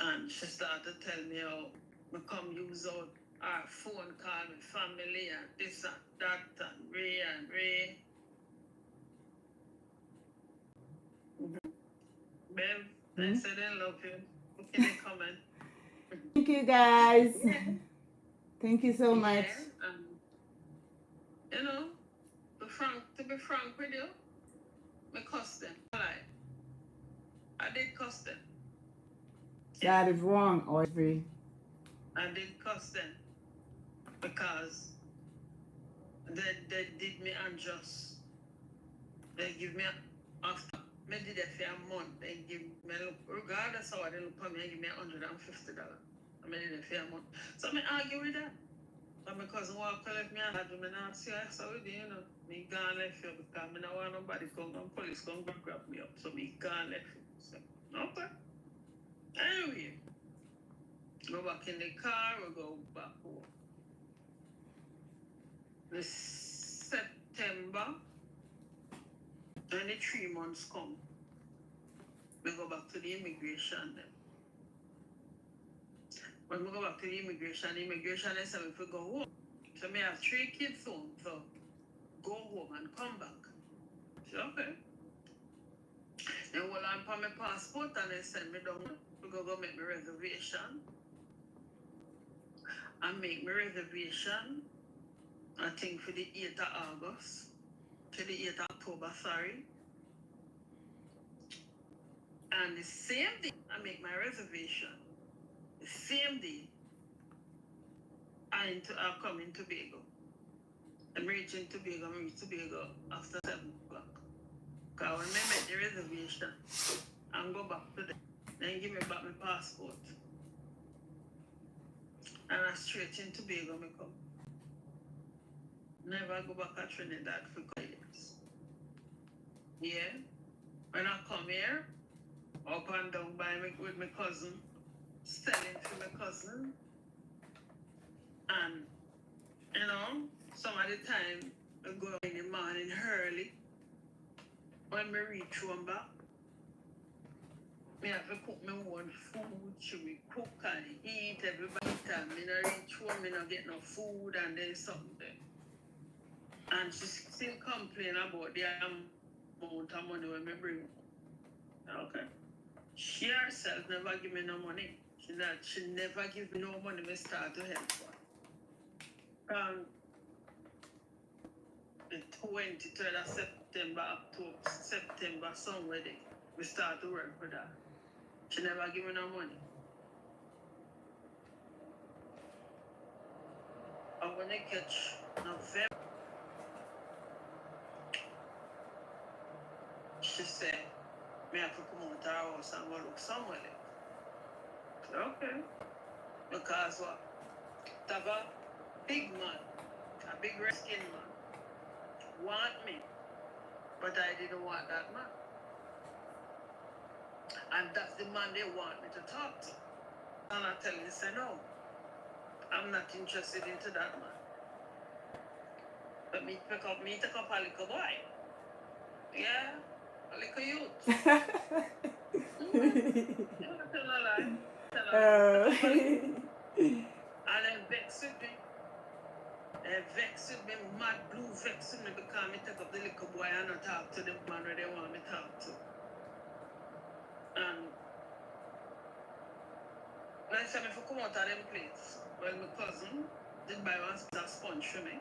And she started to tell me how we come use out our phone call with family and this and that and Ray. Bev, I said I love you. Can you comment? Thank you, guys. Yeah. Thank you so much. Yeah, you know, to be frank with you, me cuss them. Like, I did cuss them. That is wrong, Audrey. I did cuss them because they did me unjust. They give me after me did it for a month. They give me regardless how they look for me, they give me $150. I made it for a month. So I argue with that. But my cousin walk left me and I do me not serious with you, you know. Me gone left you because I don't want nobody come and police come grab me up. So me gone left you. So, okay. Anyway, go back in the car, we go back home. This September, when the 3 months come, we go back to the immigration then. When we go back to the immigration they say if we go home. So me have 3 kids home, so go home and come back. So okay. Then hold on for my passport and they send me down. We go make my reservation. And make my reservation, I think for the 8th of August. To the 8th of October, sorry. And the same day I make my reservation. The same day I come in Tobago. I'm reaching Tobago, I reach Tobago after 7 o'clock. Because when I make the reservation and go back to them, then give me back my passport. And I straight in Tobago I come. Never go back to Trinidad for years. Yeah. When I come here, up and down with my cousin, selling for my cousin. And, you know, some of the time I go in the morning early. When I reach home back, I have to cook my own food. Should we cook and eat everybody time? I don't reach home, I don't get no food and then something. And she still complain about the amount of money when I bring home. Okay. She herself never give me no money. She never give me no money when I start to help her. The 23rd of September, somewhere there, we start to work with her. She never give me no money. And when I catch November, she said, me have to come out of her house and go look somewhere like. Okay. Because what? Have a big man, a big red-skinned man, want me, but I didn't want that man. And that's the man they want me to talk to. And I tell you, say no, I'm not interested into that man. But me take up a little boy. Yeah, a little youth. You don't tell a lie. And they vex with me. They vex with me, mad blue vex with me because me take up the little boy and not talk to the man where they want me to talk to. And next time if I come out of them place, well, my cousin did buy one sponge for me.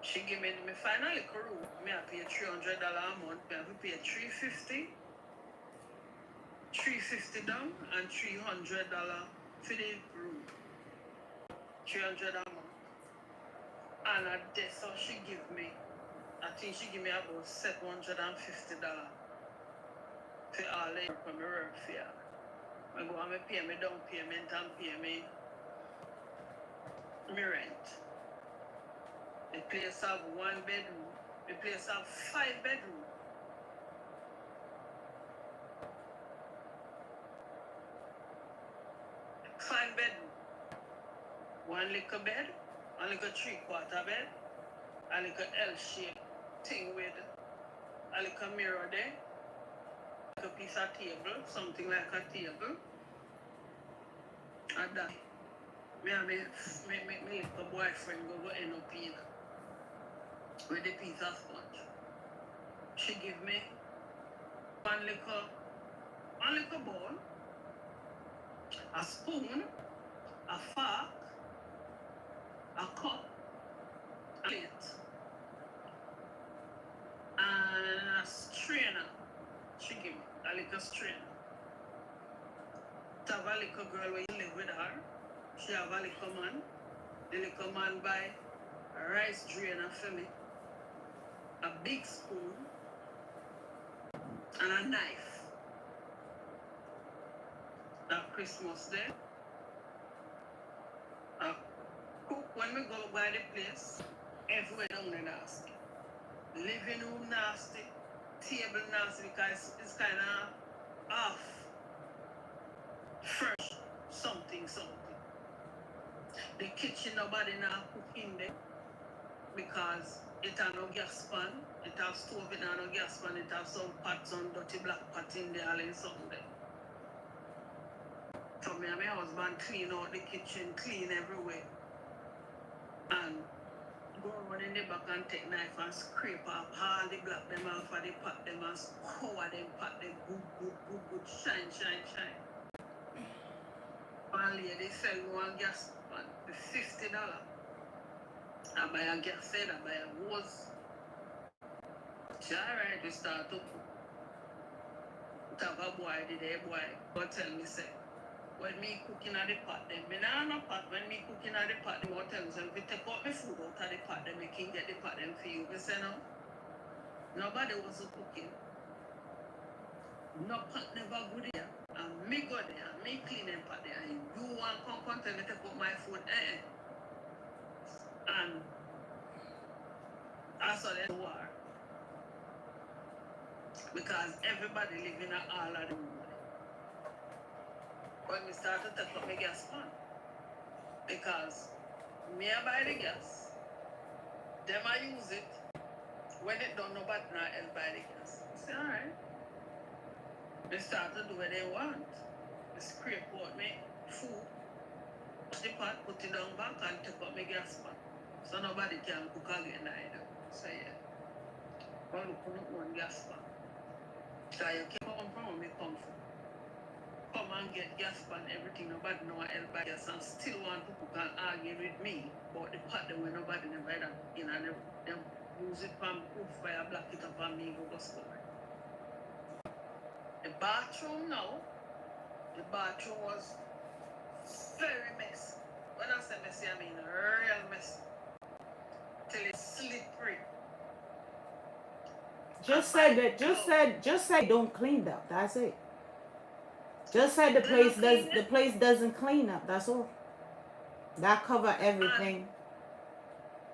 She give me final little room. Me I pay $300 a month. Me have to pay $350 down and $300 for the room. $300 a month. And that's how she give me I think she give me about $750 for all the work on my work for her. I go and pay me down payment and pay me rent. The place have 1 bedroom. The place have 5 bedroom. Five bedroom. 1 little bed, 1 little 3/4 bed, a little L-shaped thing with a little mirror there, like a piece of table, something like a table. And that me and my little boyfriend go end up in with the piece of sponge. She give me one little bowl, a spoon, a fork, a cup, a plate, and a strainer. She give me a little strainer. To have a little girl where you live with her. She have a little man. The little man buy a rice drainer for me, a big spoon, and a knife. That Christmas Day, I cook when we go by the place, everywhere down there nasty. Living room nasty, table nasty because it's kind of off. Fresh, something. The kitchen, nobody now cook in there because it have no gas pan, it have stove, it have no gas pan, it have some pots, some dirty black pot in there, all in something there. So me and my husband clean out the kitchen, clean everywhere. And go run in the back and take knife and scrape off all the black them off of the pot them and scour them pot them good, shine. One lady sell me one gas pan for $50. I buy a gas head, I buy a hose. She alright, we start to cook. Have a boy, boy, but tell me say, when me cooking at the pot them, me nah no pot, when me cooking at the pot them, what tell me say, if you take out my food out of the pot them, me can get the pot them for you. Me say no, nobody was cooking. No pot never good there. And me go there, and me clean them pot there, and you want come tell me take out my food, And I saw the war. Because everybody live in all of the room. When we start to take up my gas pan, because me I buy the gas, them I use it. When it done, nobody now else buy the gas. I say, alright. They start to do what they want. They scrape out me food, put the pot, put it down back and take up my gas pan. So nobody can cook again either. So yeah. But look on one gas pan. So you can come from where me come from. Come and get gas pan, everything, nobody know else buy gas and still want to cook and argue with me about the pot them when nobody never had that. You know, they use it from cook fire, black it up and me go score. The bathroom now, the bathroom was very messy. When I say messy, I mean real messy. Till it's slippery. Just say don't clean up. That's it. Just say the place doesn't clean up. That's all. That cover everything.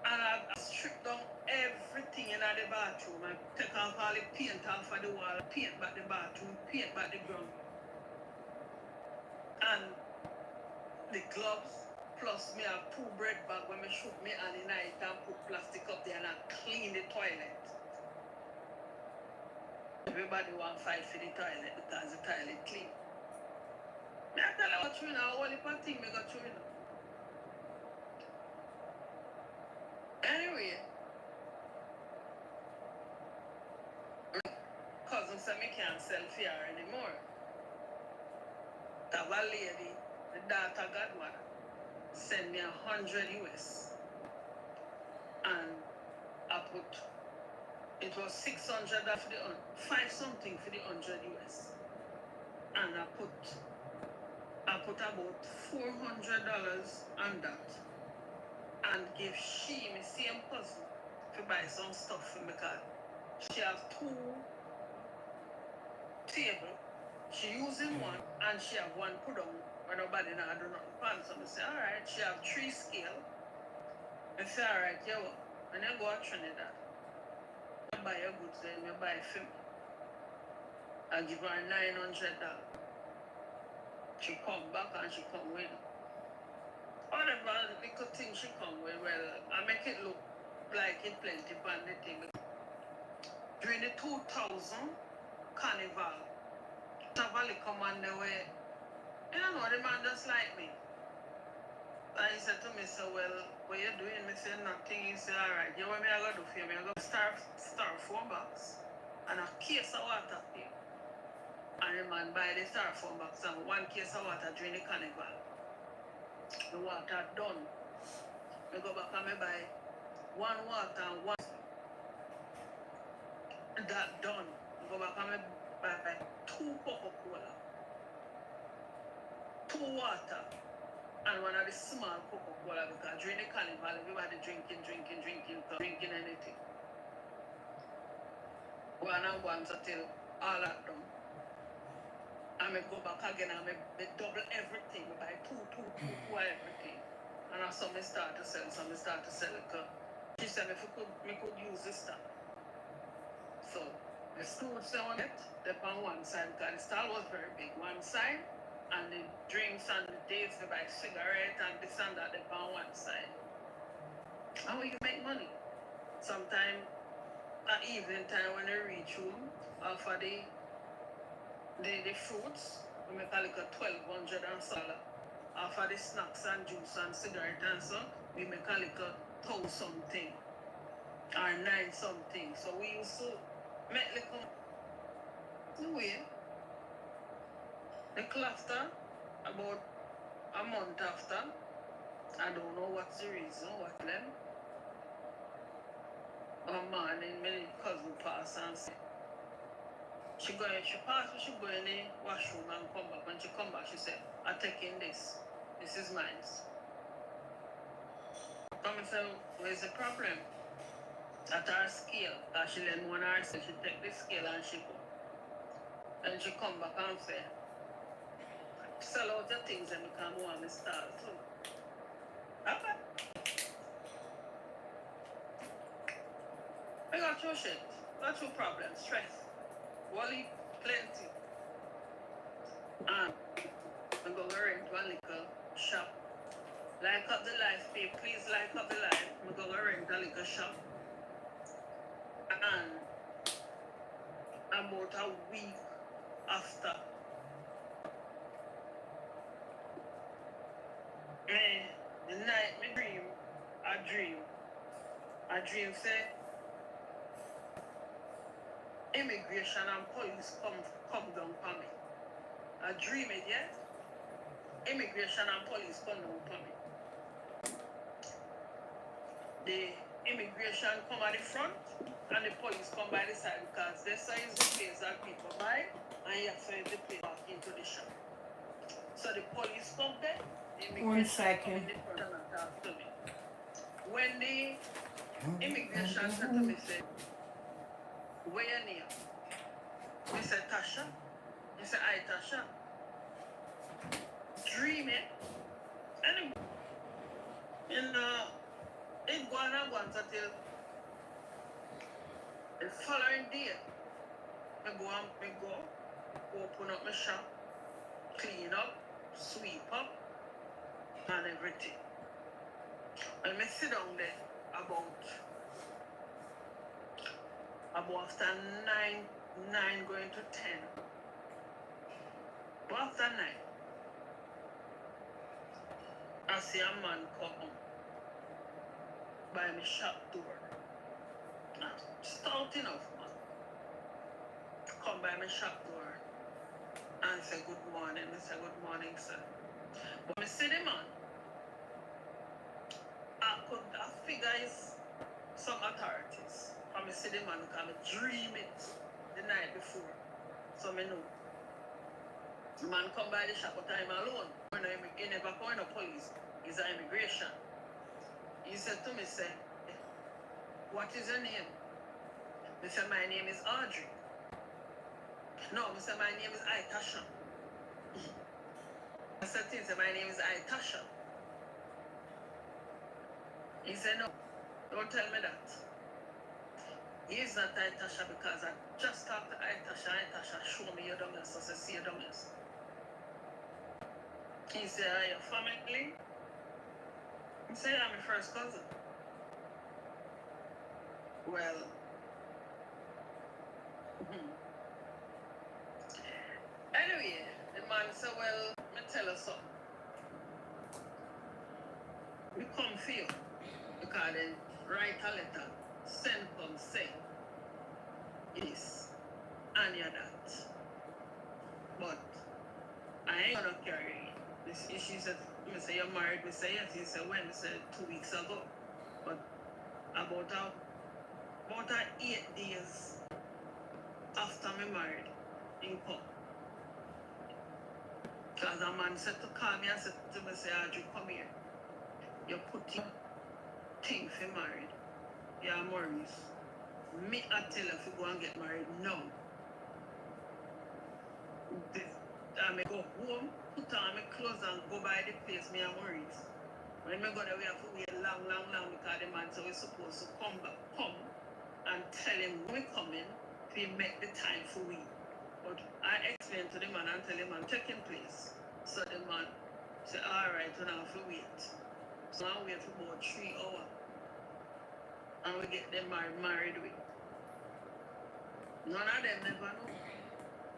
And I stripped down everything in the bathroom. I take off all the paint off of the wall, paint back the bathroom, paint back the ground. And the gloves, plus me have 2 bread bag when me shoot me and in night and put plastic up there and I clean the toilet. Everybody want fight for the toilet because the toilet clean. Me I tell you what you know, all the thing me got through now. Anyway, cousin said me can't sell fear anymore. That one lady, the daughter godmother, sent me 100 US. And I put, it was 600 for the 5 something for the 100 US. And I put about $400 on that. And give she, my same cousin, to to buy some stuff for me because she has 2 tables. She using one and she have one put on when nobody now do nothing pan. So I say, alright, she have 3 scale. I say, alright, yeah, well. And then go to Trinidad. I buy your goods then, I buy a film. I give her $900. She come back and she come with whatever little thing she come with, well, I make it look like it plenty on the thing. During the 2000 carnival, Tavali come on the way. You know, the man just like me. And he said to me, so, well, what you doing? Me say nothing. He said, alright, you know what me I gotta do for you? Me I gotta styrofoam box and a case of water for you. And the man buy the styrofoam box and 1 case of water during the carnival. The water done. Me go back and me buy 1 water and 1. That done. Me go back and me buy 2 Coca-Cola, 2 water, and 1 of the small Coca-Cola because during the carnival everybody drinking anything. 1 and 1 till all that done. And me go back again and me double everything. Me buy 2 everything. And that's how me start to sell. So me start to sell it. She said if me could use this stuff. So the stools on it, they're on one side because the stall was very big. One side, and the drinks and the dates, they buy cigarette and this and that, they're on one side. And we can make money. Sometimes at evening time when they reach home, after the fruits, we make a little 1,200 and salad. After the snacks and juice and cigarette and so, we make a little 1,000 something or 9 something. So we used to make little way. Little after, about a month after, I don't know what's the reason, what them. One morning, my cousin passed and said, she passed, she go in the washroom and come back. When she come back, she said, I'm taking this. This is mine. Come and say, where's the problem? At her scale, that she learned one her scale, she take the scale and she go. Then she come back and say, sell out the things and become one of the stars too. Okay. I got your shit. Got your problems, stress. Wally, plenty. And I'm going to rent one little shop. Like up the life, babe. Please like up the life. I'm going to rent a little shop. And about a week after, the night me I dream say immigration and police come down for me. I dream it, yeah? Immigration and police come down for me. The immigration come at the front and the police come by the side because this is the place that people buy and you have to the place back into the shop. So the police come there, the immigration come in the front and talk to me. When the immigration said to me, say, where your name? I said, Tasha. He said, I Tasha. Dreaming. Anyway, it go on until the following day, I go, open up my shop, clean up, sweep up, and everything. And I sit down there about after 9 going to 10. But after 9, I see a man come by my shop door. Stout enough, man. Come by my shop door and say good morning. I say good morning, sir. But I see the man. I figure it's some authorities. I see the man because I dream it the night before. So I know. The man come by the shop but I'm alone. He never call no police. He's an immigration. He said to me, say, what is your name? I said, my name is Audrey. No, I said, my name is Aitasha. I said, my name is Aitasha. He said, no, don't tell me that. He's not Aitasha because I just talked to Aitasha. Aitasha showed me your dummies, so I see your dummies. He said, are you family? He said, I'm your first cousin. Well, anyway, the man said, well, me tell you something. We come for you because they write a letter, send come say this and you're that. But I ain't gonna carry this issue. She said, me say you're married, we say yes. He said when? We said 2 weeks ago. But about 8 days after me married, in come. Because a man said to call me and said to me, say, Audrey, come here. You put your thing for married. Yeah, Maurice. Me, I tell you if you go and get married now. I may go home, put on my clothes and go by the place, me and Maurice. When we go there, we have to wait long because the man said we're supposed to come and tell him when we coming, we make the time for we. But I explained to the man and tell him I'm taking place. So the man said, alright, we have to wait. So I wait for about 3 hours. And we get them married with. None of them never know.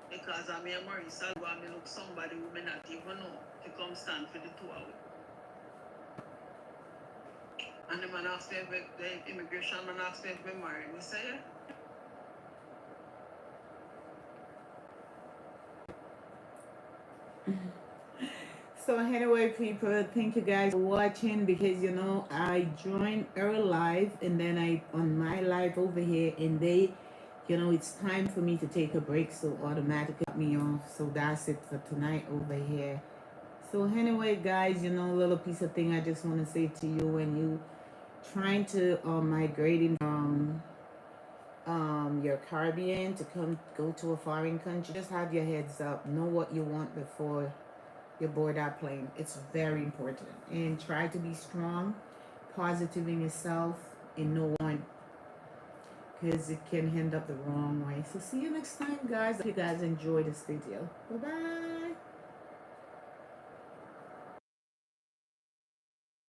Because I'm here, Maurice, I go and me look somebody who may not even know to come stand for the 2 hours. And the man asked me if the immigration man asked me if we married. We say, yeah. So anyway, people, thank you guys for watching, because you know I joined her live and then I on my live over here, and they, you know, it's time for me to take a break, so automatically cut me off. So that's it for tonight over here. So anyway, guys, you know, a little piece of thing I just want to say to you: when you trying to migrating from your Caribbean to go to a foreign country, just have your heads up, know what you want before you board that plane. It's very important, and try to be strong, positive in yourself, and no one, because it can end up the wrong way. So see you next time, guys. I hope you guys enjoy this video. Bye bye.